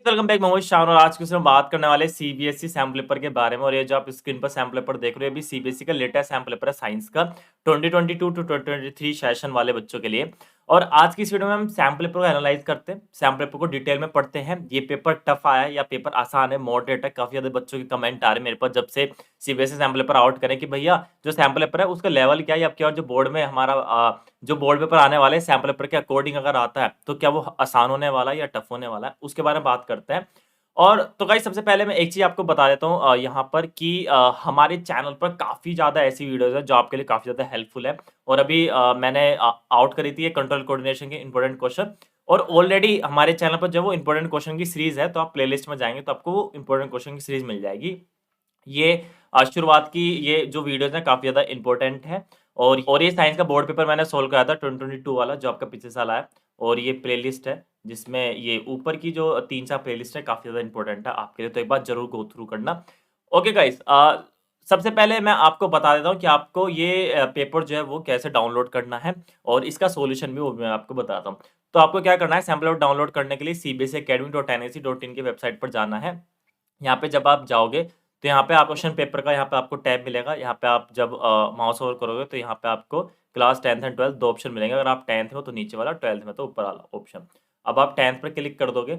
Welcome back Mohammad Shah और आज की इसमें बात करने वाले सीबीएसई सैम्पल पेपर के बारे में। और ये जो आप स्क्रीन पर सैम्पल पेपर देख रहे हो अभी सीबीएसई का लेटेस्ट सैम्पल पेपर है साइंस का 2022 टू 2023 सेशन वाले बच्चों के लिए। और आज की इस वीडियो में हम सैम्पल पेपर को एनालाइज करते हैं, सैम्पल पेपर को डिटेल में पढ़ते हैं। ये पेपर टफ आया है या पेपर आसान है, मॉडरेट है। काफी ज्यादा बच्चों के कमेंट आ रहे हैं मेरे पास जब से सीबीएसई सैम्पल पेपर आउट करें कि भैया जो सैम्पल पेपर है उसका लेवल क्या है, अब क्या जो बोर्ड में हमारा जो बोर्ड पेपर आने वाले सैम्पल पेपर के अकॉर्डिंग अगर आता है तो क्या वो आसान होने वाला है या टफ होने वाला है, उसके बारे में बात करते हैं। और तो गाइस सबसे पहले मैं एक चीज़ आपको बता देता हूँ यहाँ पर कि हमारे चैनल पर काफ़ी ज़्यादा ऐसी वीडियोज़ है जो आपके लिए काफ़ी ज़्यादा हेल्पफुल है। और अभी मैंने आउट करी थी कंट्रोल कोऑर्डिनेशन के इंपॉर्टेंट क्वेश्चन। और ऑलरेडी हमारे चैनल पर जब वो इंपॉर्टेंट क्वेश्चन की सीरीज है तो आप प्लेलिस्ट में जाएंगे तो आपको वो इंपॉर्टेंट क्वेश्चन की सीरीज मिल जाएगी। ये शुरुआत की ये जो वीडियोज़ हैं काफ़ी ज़्यादा इम्पोर्टेंट है। और ये साइंस का बोर्ड पेपर मैंने सोल्व कराया था 2022 वाला जो आपका पिछले साल आया। और ये प्लेलिस्ट है जिसमें ये ऊपर की जो 3-4 प्लेलिस्ट है काफ़ी ज़्यादा इम्पोर्टेंट है आपके लिए, तो एक बार ज़रूर गो थ्रू करना। ओके गाइस, सबसे पहले मैं आपको बता देता हूँ कि आपको ये पेपर जो है वो कैसे डाउनलोड करना है और इसका सॉल्यूशन भी वो मैं आपको बताता हूँ। तो आपको क्या करना है, सैम्पल डाउनलोड करने के लिए cbsacademy.nic.in की वेबसाइट पर जाना है। यहाँ पे जब आप जाओगे तो यहाँ पे आप क्वेश्चन पेपर का यहाँ पे आपको टैब मिलेगा। यहाँ पे आप जब माउस ओवर करोगे तो यहाँ पे आपको क्लास 10th एंड 12th दो ऑप्शन मिलेंगे। अगर आप 10th में हो तो नीचे वाला, 12th में तो ऊपर वाला ऑप्शन। अब आप 10th पर क्लिक कर दोगे।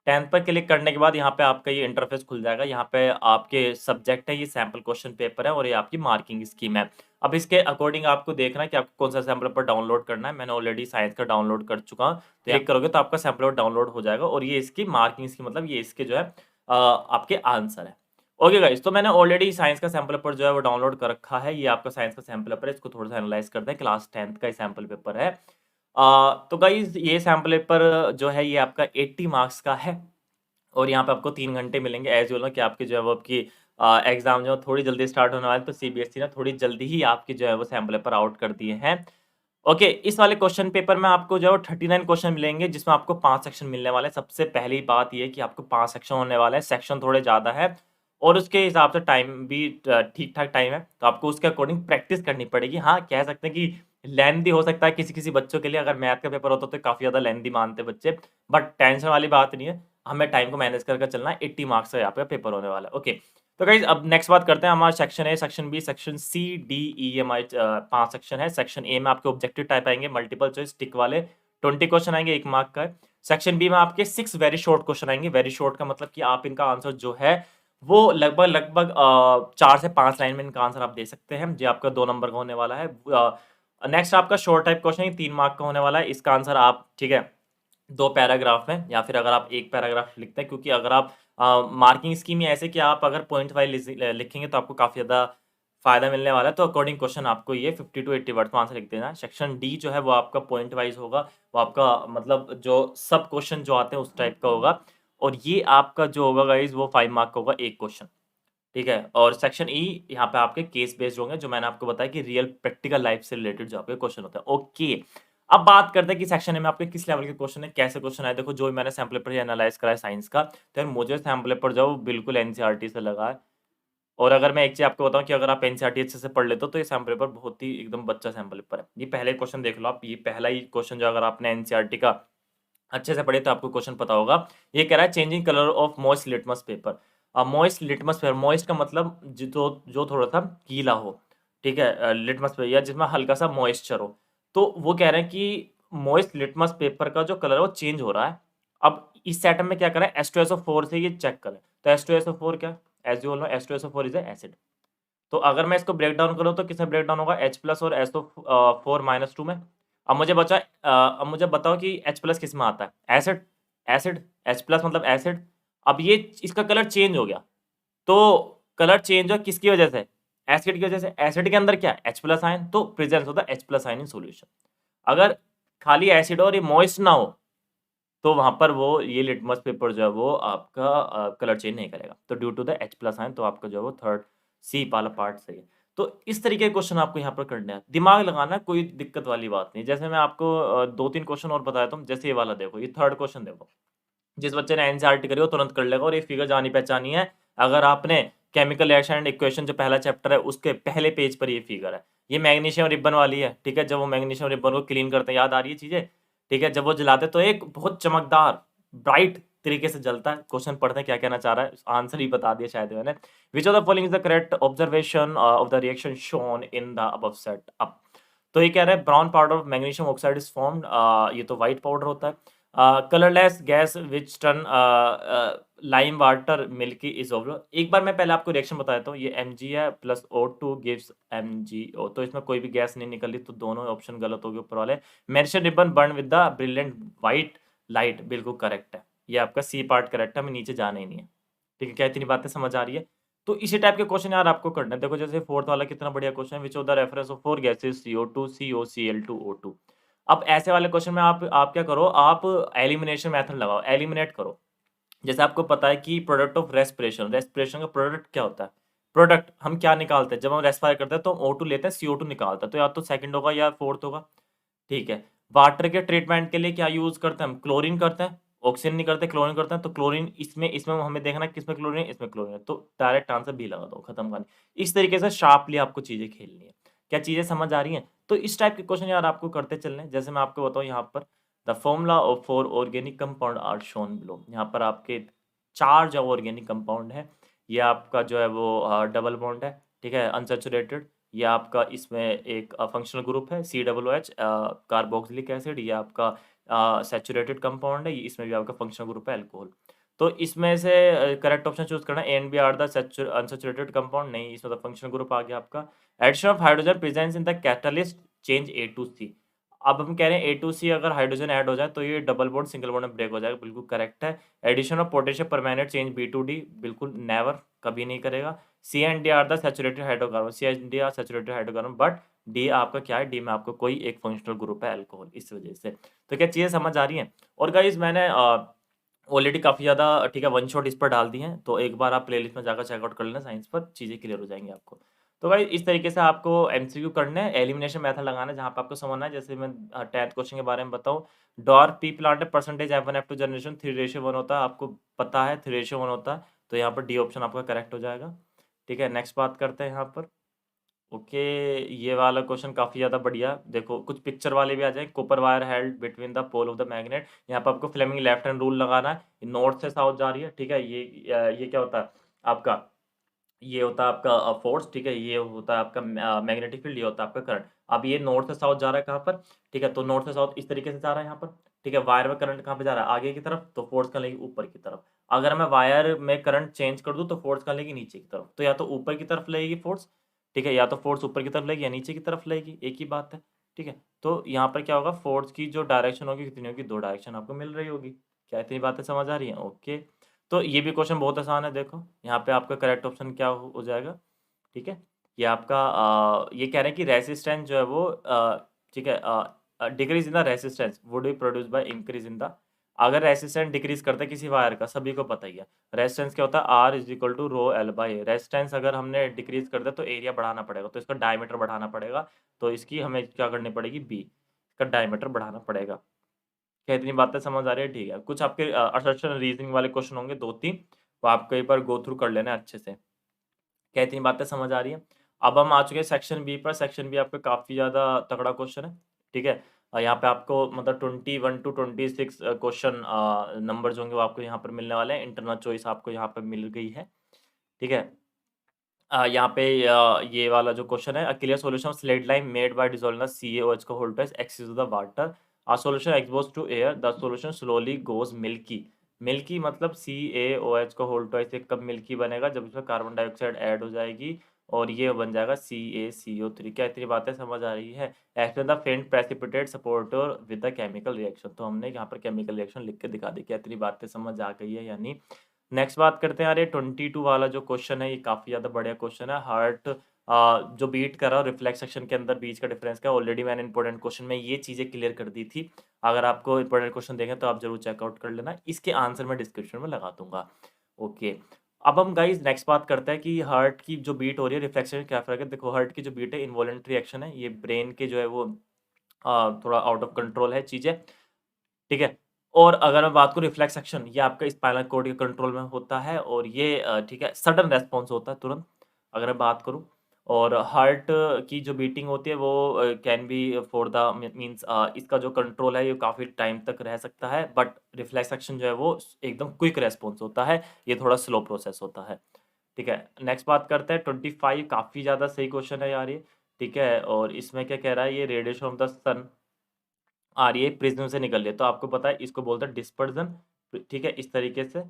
10th पर क्लिक करने के बाद यहाँ पे आपका ये इंटरफेस खुल जाएगा। यहाँ पे आपके सब्जेक्ट है, ये सैम्पल क्वेश्चन पेपर है और ये आपकी मार्किंग स्कीम है। अब इसके अकॉर्डिंग आपको देखना है कि आपको कौन सा सैम्पल पेपर डाउनलोड करना है। मैंने ऑलरेडी साइंस का डाउनलोड कर चुका हूँ, तो क्लिक करोगे तो आपका सैम्पल पेपर डाउनलोड हो जाएगा। और ये इसकी मार्किंग स्कीम मतलब ये इसके जो है आपके आंसर है। ओके गाइस, तो मैंने ऑलरेडी साइंस का सैम्पल पेपर जो है वो डाउनलोड कर रखा है। ये आपका साइंस का सैम्पल पेपर है, इसको थोड़ा सा एनालाइज करते हैं। क्लास 10th का सैम्पल पेपर है। तो गाइस ये सैम्पल पेपर जो है ये आपका 80 मार्क्स का है। और यहाँ पे आपको 3 घंटे मिलेंगे एज यूजुअल कि आपकी जो है वो आपकी एग्जाम जो है थोड़ी जल्दी स्टार्ट होने वाले, तो सीबीएसई ने थोड़ी जल्दी ही आपकी जो है वो सैम्पल पेपर आउट कर दिए हैं। ओके, इस वाले क्वेश्चन पेपर में आपको जो है 39 क्वेश्चन मिलेंगे जिसमें आपको 5 सेक्शन मिलने वाले हैं। सबसे पहली बात ये है कि आपको 5 सेक्शन होने वाले हैं, सेक्शन थोड़े ज़्यादा है और उसके हिसाब से टाइम भी ठीक-ठाक टाइम है, तो आपको उसके अकॉर्डिंग प्रैक्टिस करनी पड़ेगी। हाँ, कह सकते हैं कि लेंथी हो सकता है किसी-किसी बच्चों के लिए, अगर मैथ का पेपर होता तो काफ़ी ज़्यादा लेंथी मानते बच्चे, बट टेंशन वाली बात नहीं है, हमें टाइम को मैनेज कर चलना है। 80 मार्क्स का यहाँ पे पेपर होने वाला है। ओके, तो गाइस अब नेक्स्ट बात करते हैं। हमारा section A, section B, section C, D, E हमारे 5 सेक्शन है। सेक्शन ए में आपके ऑब्जेक्टिव टाइप आएंगे, मल्टीपल चॉइस टिक वाले 20 क्वेश्चन आएंगे, 1 मार्क का है। सेक्शन बी में आपके 6 वेरी शॉर्ट क्वेश्चन आएंगे। वेरी शॉर्ट का मतलब कि आप इनका आंसर जो है वो लगभग 4 से 5 लाइन में इनका आंसर आप दे सकते हैं। ये आपका 2 नंबर का होने वाला है। नेक्स्ट आपका शॉर्ट टाइप क्वेश्चन है, 3 मार्क का होने वाला है। इसका आंसर आप ठीक है 2 पैराग्राफ में या फिर अगर आप 1 पैराग्राफ लिखते हैं, क्योंकि अगर आप मार्किंग स्कीम ही ऐसे कि आप अगर पॉइंट वाइज लिखेंगे तो आपको काफ़ी ज़्यादा फ़ायदा मिलने वाला है। तो अकॉर्डिंग क्वेश्चन आपको ये 50 टू 80 वर्ड्स में आंसर लिख देना है। सेक्शन डी जो है वो आपका पॉइंट वाइज होगा, वो आपका मतलब जो सब क्वेश्चन जो आते हैं उस टाइप का होगा। और ये आपका जो होगा गाइज़ वो 5 मार्क का होगा, 1 क्वेश्चन, ठीक है। और सेक्शन ई यहाँ पे आपके केस बेस्ड होंगे, जो मैंने आपको बताया कि रियल प्रैक्टिकल लाइफ से रिलेटेड जो आपके क्वेश्चन होते हैं। ओके, अब बात करते हैं कि सेक्शन ए में आपके किस लेवल के क्वेश्चन है, कैसे क्वेश्चन आए। देखो, जो मैंने सैम्पल पेपर एनालाइज करा है साइंस का, तो यार मुझे सैम्पल पेपर जो है वो बिल्कुल एनसीईआरटी से लगा है। और अगर मैं एक चीज़ आपको बताऊँ कि अगर आप एनसीईआरटी अच्छे से पढ़ लेते हो तो ये सैम्पल पेपर बहुत ही एकदम बच्चा सैम्पल पेपर है। ये पहले क्वेश्चन देख लो आप, ये पहला ही क्वेश्चन जो अगर आपने एनसीईआरटी का अच्छे से पढ़े तो आपको क्वेश्चन पता होगा। ये कह रहा है changing colour of moist litmus paper. Moist litmus paper, moist का मतलब जो थोड़ा सा गीला हो, ठीक है, लिटमस पेपर या जिसमें हल्का सा मॉइस्चर हो। तो वो कह रहे हैं कि मॉइस्ट लिटमस पेपर का जो कलर है वो चेंज हो रहा है। अब इस सेटअप में क्या करें, H2SO4 से ये चेक करें। तो H2SO4 क्या, as you all know H2SO4 is acid. तो अगर मैं इसको ब्रेक डाउन करूँ तो किसमें ब्रेक डाउन होगा, H प्लस और SO4-2 में। अब मुझे बताओ कि H प्लस किस में आता है, एसिड। एसिड, H प्लस मतलब एसिड। अब ये इसका कलर चेंज हो गया, तो कलर चेंज हो किसकी वजह से, एसिड की वजह से। एसिड के अंदर क्या है, H प्लस आयन, तो प्रेजेंस होता है H plus ion in solution. अगर खाली एसिड और ये मॉइस्ट ना हो तो वहाँ पर वो ये लिटमस पेपर जो है वो आपका कलर चेंज नहीं करेगा। तो due to the H plus ion, तो आपका जो है वो थर्ड सी वाला पार्ट सही है। तो इस तरीके के क्वेश्चन आपको यहाँ पर करने हैं, दिमाग लगाना, कोई दिक्कत वाली बात नहीं। जैसे मैं आपको 2-3 क्वेश्चन और बताया था, जैसे ये वाला देखो, ये थर्ड क्वेश्चन देखो। जिस बच्चे ने एनसीईआरटी करी वो तुरंत कर लेगा। और ये फिगर जानी पहचानी है, अगर आपने केमिकल रिएक्शन एंड इक्वेशन जो पहला चैप्टर है उसके पहले पेज पर ये फिगर है। ये मैग्नीशियम रिबन वाली है, ठीक है। जब वो मैग्नीशियम रिबन को क्लीन करते हैं, याद आ रही है चीजें, ठीक है। जब वो जलाते तो एक बहुत चमकदार ब्राइट तरीके से जलता है। क्वेश्चन पढ़ते हैं क्या कहना चाह रहा है, आंसर ही बता दिया शायद मैंने। विच of the following is the correct observation of the reaction shown in the above set up. तो ये कह रहा है brown powder of magnesium oxide is formed, ये तो व्हाइट पाउडर होता है। Colourless gas which turn lime water milky is over. एक बार मैं पहले आपको रिएक्शन बता देता हूँ। ये Mg है प्लस O2 गिव्स MgO, तो इसमें कोई भी गैस नहीं निकल रही, तो दोनों ऑप्शन गलत हो गए ऊपर वाले। Mention ribbon burn with the brilliant white light, बिल्कुल करेक्ट है। ये आपका सी पार्ट करेक्ट है, हमें नीचे जाना ही नहीं है। ठीक है, क्या इतनी बातें समझ आ रही है? तो इसी टाइप के क्वेश्चन यार आपको करना है। देखो जैसे फोर्थ वाला कितना बढ़िया क्वेश्चन है, विच of the reference of four gases CO2 CO Cl2 O2। अब ऐसे वाले क्वेश्चन में आप क्या करो, आप एलिमिनेशन मेथड लगाओ, एलिमिनेट करो। जैसे आपको पता है कि प्रोडक्ट ऑफ रेस्पिरेशन, रेस्पिरेशन का प्रोडक्ट क्या होता है? प्रोडक्ट हम क्या निकालते हैं जब हम रेस्पायर करते हैं, तो हम O2 लेते हैं, CO2 निकालते हैं, तो या तो सेकंड होगा या फोर्थ होगा। ठीक है, वाटर के ट्रीटमेंट के लिए क्या यूज करते हैं हम? क्लोरीन करते हैं, ऑक्सीजन नहीं करते, क्लोरीन करते हैं। तो क्लोरीन इसमें इसमें हमें देखना है किसमें क्लोरीन है, इसमें क्लोरीन है, तो डायरेक्ट आंसर बी लगा दो, खत्म कहानी। इस तरीके से शार्पली आपको चीजें खेलनी है। क्या चीजें समझ आ रही हैं? तो इस टाइप के क्वेश्चन यार आपको करते चलने हैं। जैसे मैं आपको बताऊं यहाँ पर, the formula of four organic compound are shown below. यहाँ पर आपके 4 जो ऑर्गेनिक कंपाउंड है, ये आपका जो है वो डबल बॉन्ड है, ठीक है, अनसैचुरेटेड। ये आपका इसमें एक फंक्शनल ग्रुप है COOH, कार्बोक्सिलिक एसिड। ये आपका सैचुरेटेड कंपाउंड है, इसमें भी आपका फंक्शनल ग्रुप है अल्कोहल। तो इसमें से करेक्ट ऑप्शन चूज करना है। And B are the unsaturated compound, नहीं, इसमें तो फंक्शनल ग्रुप आ गया आपका। Addition of hydrogen presence in the catalyst change A to C। अब हम कह रहे हैं A to C अगर हाइड्रोजन ऐड हो जाए तो ये डबल बॉन्ड सिंगल बॉन्ड में ब्रेक हो जाएगा, बिल्कुल करेक्ट है। Addition of potassium permanent change B to D, बिल्कुल नेवर, कभी नहीं करेगा। CND are the saturated hydrocarbon, CND are saturated hydrocarbon, but D आपका क्या है? डी में आपको कोई एक फंक्शनल ग्रुप है अल्कोहल, इस वजह से। तो क्या चीज़ें समझ आ रही हैं? और गाइस मैंने ऑलरेडी काफ़ी ज़्यादा, ठीक है, वन शॉट इस पर डाल दी हैं, तो एक बार आप प्लेलिस्ट में जाकर चेकआउट कर लेना, साइंस पर चीज़ें क्लियर हो जाएंगी आपको। तो भाई इस तरीके से आपको MCQ करने हैं, एलिमिनेशन मेथड लगाना है जहाँ पे आपको समझना है। जैसे मैं 10th क्वेश्चन के बारे में बताऊँ, dwarf pea plant percentage F1 F2 generation 3:1 होता है, आपको पता है 3:1 होता है, तो यहाँ पर डी ऑप्शन आपका करेक्ट हो जाएगा। ठीक है, नेक्स्ट बात करते हैं यहाँ पर। ओके, ये वाला क्वेश्चन काफ़ी ज़्यादा बढ़िया। देखो कुछ पिक्चर वाले भी आ जाए। Copper wire held between the pole of the magnet, यहाँ पर आपको फ्लेमिंग लेफ्ट हैंड रूल लगाना है। नॉर्थ से साउथ जा रही है, ठीक है। ये क्या होता है आपका? ये होता है आपका फोर्स, ठीक है। ये होता है आपका मैग्नेटिक फील्ड, ये होता है आपका करंट। अब ये नॉर्थ से साउथ जा रहा है कहाँ पर? ठीक है, तो नॉर्थ से साउथ इस तरीके से जा रहा है यहाँ पर, ठीक है। वायर में करंट कहाँ पे जा रहा है? आगे की तरफ, तो फोर्स कहाँ लेगी? ऊपर की तरफ। अगर मैं वायर में करंट चेंज कर दूँ तो फोर्स कहाँ लेगी? नीचे की तरफ। तो या तो ऊपर की तरफ लगेगी फोर्स, ठीक है, या तो फोर्स ऊपर की तरफ लगेगी या नीचे की तरफ लगेगी, एक ही बात है, ठीक है। तो यहाँ पर क्या होगा? फोर्स की जो डायरेक्शन होगी कितनी होगी? 2 डायरेक्शन आपको मिल रही होगी। क्या इतनी बातें समझ आ रही हैं? ओके, तो ये भी क्वेश्चन बहुत आसान है। देखो यहाँ पे आपका करेक्ट ऑप्शन क्या हो जाएगा? ठीक है, ये आपका ये कह रहे हैं कि रेसिस्टेंस जो है वो ठीक है, decrease in the resistance would be produce by increase in the. अगर रेसिस्टेंस डिक्रीज करता है किसी वायर का, सभी को पता ही है रेसिस्टेंस क्या होता है, R = ρL/A। रेसिस्टेंस अगर हमने डिक्रीज कर दिया तो एरिया बढ़ाना पड़ेगा, तो इसका डायमीटर बढ़ाना पड़ेगा। तो इसकी हमें क्या करनी पड़ेगी? बी, इसका डायमीटर बढ़ाना पड़ेगा। क्या इतनी बातें समझ आ रही है? ठीक है, कुछ आपके असर्शन रीजनिंग वाले क्वेश्चन होंगे 2-3, वो आपको एक बार गो थ्रू कर लेना है अच्छे से। क्या इतनी बातें समझ आ रही हैं? अब हम आ चुके हैं सेक्शन बी पर। सेक्शन बी आपका काफ़ी ज़्यादा तगड़ा क्वेश्चन है, ठीक है। यहाँ पे आपको मतलब 21 to 26 क्वेश्चन नंबर जो होंगे वो आपको यहाँ पर मिलने वाले हैं। इंटरनल चॉइस आपको यहाँ पर मिल गई है, ठीक है। यहाँ पे ये वाला जो क्वेश्चन है, a clear solution of slate line made by dissolving CaOH का whole twice excess of the water, a solution exposed to air, the solution slowly goes milky. Milky मतलब CaOH का होल ट्वाइस एक cup milky बनेगा जब इसमें carbon dioxide add हो जाएगी, और ये बन जाएगा CaCO3। क्या इतनी बातें समझ आ रही है? एक्सप्लेन द फेंट precipitate supporter with the chemical reaction. तो हमने यहाँ पर केमिकल रिएक्शन लिख के दिखा दी। क्या इतनी बातें समझ आ गई है या नहीं? नेक्स्ट बात करते हैं यार, ये 22 वाला जो क्वेश्चन है ये काफ़ी ज़्यादा बढ़िया क्वेश्चन है। हार्ट जो बीट कर रहा है रिफ्लेक्स सेक्शन के अंदर बीच का डिफरेंस क्या है? ऑलरेडी मैंने इंपॉर्टेंट क्वेश्चन में ये चीज़ें क्लियर कर दी थी। अगर आपको इंपॉर्टेंट क्वेश्चन देखें तो आप जरूर चेकआउट कर लेना, इसके आंसर मैं डिस्क्रिप्शन में लगा दूंगा। ओके, अब हम गाइज नेक्स्ट बात करते हैं कि हार्ट की जो बीट हो रही है रिफ्लेक्स सेक्शन क्या फ़र्क है। देखो हार्ट की जो बीट है इनवॉलेंट्री एक्शन है, ये ब्रेन के जो है वो थोड़ा आउट ऑफ कंट्रोल है चीज़ें, ठीक है। और अगर मैं बात करूँ रिफ्लेक्स एक्शन, ये आपका स्पाइनल कॉर्ड के कंट्रोल में होता है, और ये ठीक है सडन रेस्पॉन्स होता है तुरंत, अगर मैं बात करूँ। और हार्ट की जो बीटिंग होती है वो can be for the means इसका जो कंट्रोल है ये काफ़ी टाइम तक रह सकता है, बट रिफ्लेक्स एक्शन जो है वो एकदम क्विक रेस्पॉन्स होता है, ये थोड़ा स्लो प्रोसेस होता है। ठीक है, नेक्स्ट बात करते हैं 25, काफ़ी ज़्यादा सही क्वेश्चन है यार ये। ठीक है, और इसमें क्या कह रहा है, ये रेडिएशन ऑफ द सन आ रही है प्रिज्म से निकल रही है, तो आपको पता है इसको बोलते हैं डिस्पर्जन। ठीक है, इस तरीके से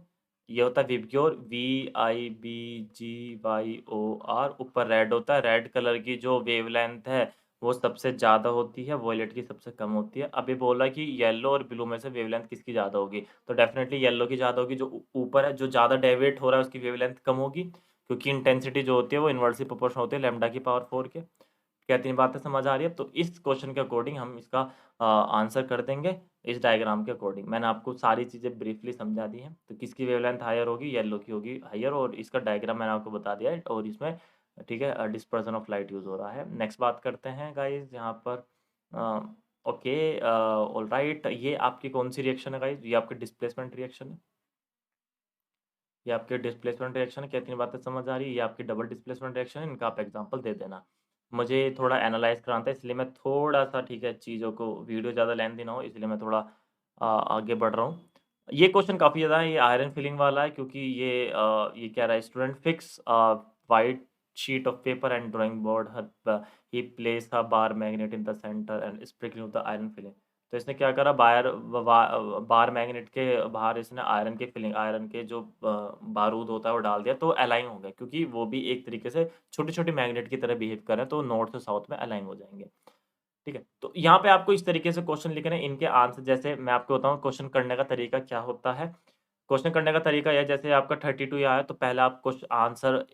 ये होता है विबग्योर, VIBGYOR। ऊपर रेड होता है, रेड कलर की जो वेवलेंथ है वो सबसे ज़्यादा होती है, वॉयलेट की सबसे कम होती है। अभी बोला कि येलो और ब्लू में से वेवलेंथ किसकी ज़्यादा होगी, तो डेफिनेटली येलो की ज़्यादा होगी। जो ऊपर है, जो ज़्यादा डेविएट हो रहा है उसकी वेवलेंथ कम होगी, क्योंकि इंटेंसिटी जो होती है वो इन्वर्सली प्रोपोर्शनल होती है लैम्डा की पावर 4 के। क्या 3 बातें समझ आ रही है? तो इस क्वेश्चन के अकॉर्डिंग हम इसका आंसर कर देंगे इस डायग्राम के अकॉर्डिंग। मैंने आपको सारी चीज़ें ब्रीफली समझा दी हैं। तो किसकी वेवलेंथ हायर होगी, येलो की होगी हायर, और इसका डायग्राम मैंने आपको बता दिया है, और इसमें ठीक है डिस्पर्सन ऑफ लाइट यूज़ हो रहा है। नेक्स्ट बात करते हैं गाइस यहाँ पर। ओके, ऑलराइट, ये आपकी कौन सी रिएक्शन है गाइस? ये आपकी डिस्प्लेसमेंट रिएक्शन है, ये आपके डिस्प्लेसमेंट रिएक्शन है। क्या 3 बातें समझ आ रही है? ये आपकी डबल डिस्प्लेसमेंट रिएक्शन है, इनका आप एग्जांपल दे देना। मुझे थोड़ा एनालाइज़ कराना था, इसलिए मैं थोड़ा-सा ठीक है चीज़ों को, वीडियो ज़्यादा लेंथी ना हो इसलिए मैं थोड़ा आगे बढ़ रहा हूँ। ये क्वेश्चन काफ़ी ज़्यादा है, ये आयरन फिलिंग वाला है, क्योंकि ये कह रहा है student fix white sheet of paper and drawing board he place a bar magnet in the centre and sprinkling of the iron filling. तो इसने क्या करा, बार मैग्नेट के बाहर इसने आयरन के फिलिंग, आयरन के जो बारूद होता है वो डाल दिया, तो अलाइन हो गया, क्योंकि वो भी एक तरीके से छोटी-छोटी मैग्नेट की तरह बिहेव कर रहे हैं, तो नॉर्थ से साउथ में अलाइन हो जाएँगे। ठीक है, तो यहाँ पे आपको इस तरीके से क्वेश्चन लिखने हैं, इनके आंसर जैसे मैं आपको बताऊँ क्वेश्चन करने का तरीका क्या होता है। क्वेश्चन करने का तरीका यह, जैसे आपका 32 यहाँ है, तो पहले आप कुछ आंसर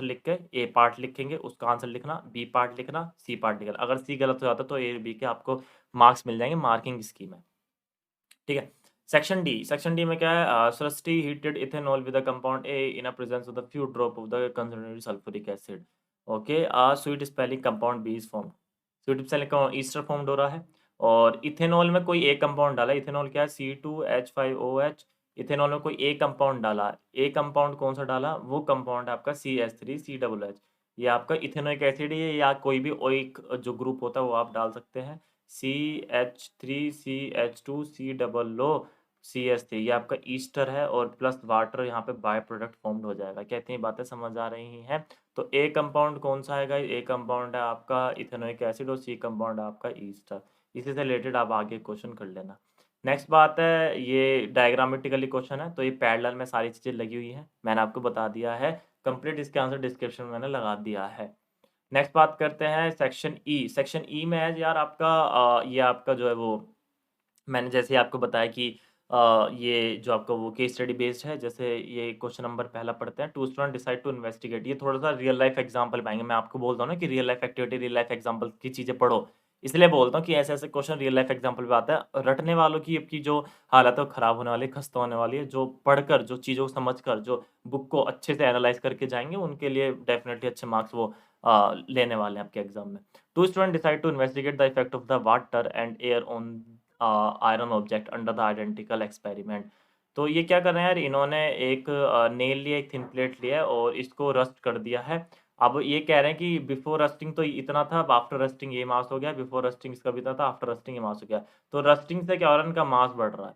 लिख के ए पार्ट लिखेंगे, उसका आंसर लिखना, बी पार्ट लिखना, सी पार्ट लिखना। अगर सी गलत हो जाता है तो ए और बी के आपको मार्क्स मिल जाएँगे मार्किंग स्कीम में। ठीक है। सेक्शन डी में क्या है, Srishti heated ethanol with the compound A in a presence of the few drop of the concentrated sulphuric acid. Okay, sweet smelling compound B is formed. Sweet smelling ester formed हो रहा है, और ethanol में कोई एक कंपाउंड डाला है। Ethanol क्या है, C2H5OH। इथेनॉल में कोई एक कंपाउंड डाला है, एक कंपाउंड कौन सा डाला, वो कंपाउंड है आपका CH3COOH। ये आपका इथेनोइक एसिड है, या कोई भी एक जो ग्रुप होता है वो आप डाल सकते हैं। CH3CH2C OO ये आपका ईस्टर है, और प्लस वाटर यहाँ पे बाय प्रोडक्ट फॉर्म्ड हो जाएगा। क्या इतनी बातें समझ आ रही हैं? तो ए कंपाउंड कौन सा है, ए कंपाउंड है आपका इथेनोइक एसिड, और सी कंपाउंड है आपका ईस्टर। इसी से रिलेटेड आप आगे क्वेश्चन कर लेना। नेक्स्ट बात है, ये डायग्रामेटिकली क्वेश्चन है, तो ये पैरेलल में सारी चीज़ें लगी हुई हैं, मैंने आपको बता दिया है। कंप्लीट इसके आंसर डिस्क्रिप्शन में मैंने लगा दिया है। नेक्स्ट बात करते हैं सेक्शन ई। सेक्शन ई में है यार आपका ये आपका जो है वो, मैंने जैसे आपको बताया कि ये जो आपका वो केस स्टडी बेस्ड है। जैसे ये क्वेश्चन नंबर पहला पढ़ते हैं, two student decide to investigate. ये थोड़ा सा रियल लाइफ एग्जांपल पाएंगे। मैं आपको बोलता हूँ ना कि real life activity, real life example की चीज़ें पढ़ो, इसलिए बोलता हूँ कि ऐसे ऐसे क्वेश्चन रियल लाइफ एग्जांपल पे आता है। रटने वालों की आपकी जो हालत है वो खराब होने वाली है, खस्ता होने वाली है। जो पढ़कर, जो चीज़ों को समझकर, जो बुक को अच्छे से एनालाइज करके जाएंगे, उनके लिए डेफिनेटली अच्छे मार्क्स वो लेने वाले हैं आपके एग्जाम में। Two student decide to investigate the effect of the water and air on iron object under the identical experiment. तो ये क्या कर रहे हैं यार, इन्होंने एक नेल लिया, एक थिन प्लेट लिया है, और इसको रस्ट कर दिया है। अब ये कह रहे हैं कि बिफोर रस्टिंग तो इतना था, अब आफ्टर रस्टिंग ये मास हो गया, बिफोर रस्टिंग इसका भी इतना था, आफ्टर रस्टिंग ये मास हो गया। तो रस्टिंग से क्या हो रहा है, इनका मास बढ़ रहा है।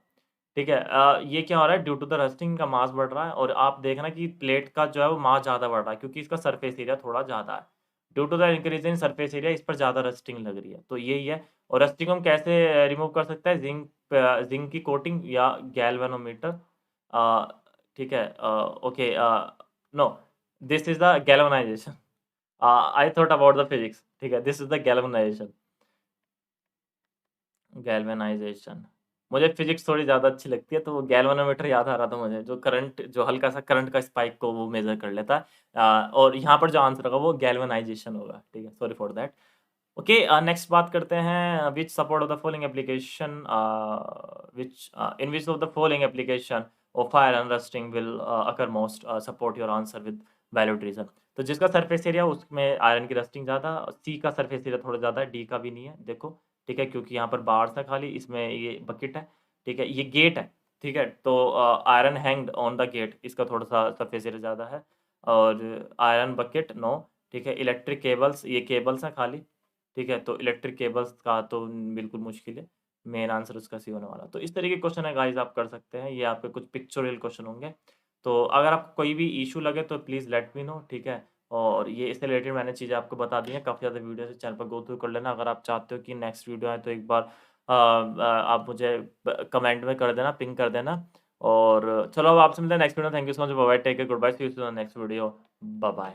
ठीक है, ये क्या हो रहा है, ड्यू टू द रस्टिंग का मास बढ़ रहा है, और आप देखना कि प्लेट का जो है वो मास ज़्यादा बढ़ रहा है, क्योंकि इसका सरफेस एरिया थोड़ा ज़्यादा है। Due to the increase in surface area इस पर ज़्यादा रस्टिंग लग रही है, तो यही है। और रस्टिंग हम कैसे रिमूव कर सकते हैं, जिंक की कोटिंग या गैल्वेनोमीटर। ठीक है, okay, no, this is the galvanization. I thought about the physics. ठीक है, this is the galvanization. Galvanization, मुझे फिजिक्स थोड़ी ज़्यादा अच्छी लगती है, तो वो गैल्वेनोमीटर याद आ रहा था मुझे, जो करंट, जो हल्का सा करंट का स्पाइक को वो मेजर कर लेता है। और यहाँ पर जो आंसर होगा वो गैल्वेनाइजेशन होगा। ठीक है, sorry for that. Okay, next बात करते हैं, which support of the following application, which in which of the following application of iron rusting will occur most, support your answer with valid reason. तो जिसका surface area उसमें iron की rusting ज़्यादा, C का surface area थोड़ा ज़्यादा है, D का भी नहीं है, देखो। ठीक है, क्योंकि यहाँ पर बार्स है खाली, इसमें ये बकेट है। ठीक है, ये गेट है। ठीक है, तो iron hanged on the gate, इसका थोड़ा सा सरफेस एरिया ज़्यादा है। और आयरन बकेट नो। ठीक है? इलेक्ट्रिक केबल्स, ये केबल्स हैं खाली, ठीक है? तो इलेक्ट्रिक केबल्स का तो बिल्कुल मुश्किल है, मेन आंसर उसका सी होने वाला। तो इस तरीके के क्वेश्चन है गाइज़, आप कर सकते हैं, ये आपके कुछ पिक्चोरियल क्वेश्चन होंगे। तो अगर आपको कोई भी इश्यू लगे तो प्लीज़ लेट मी नो, ठीक है? और ये इससे रिलेटेड मैंने चीज़ें आपको बता दी हैं, काफ़ी ज़्यादा वीडियोज़ है, चैनल पर गो थ्रू कर लेना। अगर आप चाहते हो कि नेक्स्ट वीडियो आए तो एक बार आप मुझे कमेंट में कर देना, पिंग कर देना। और चलो अब आपसे मिलते हैं नेक्स्ट वीडियो में। Thank you so much, bye bye, take care, goodbye, see you soon next video, bye bye.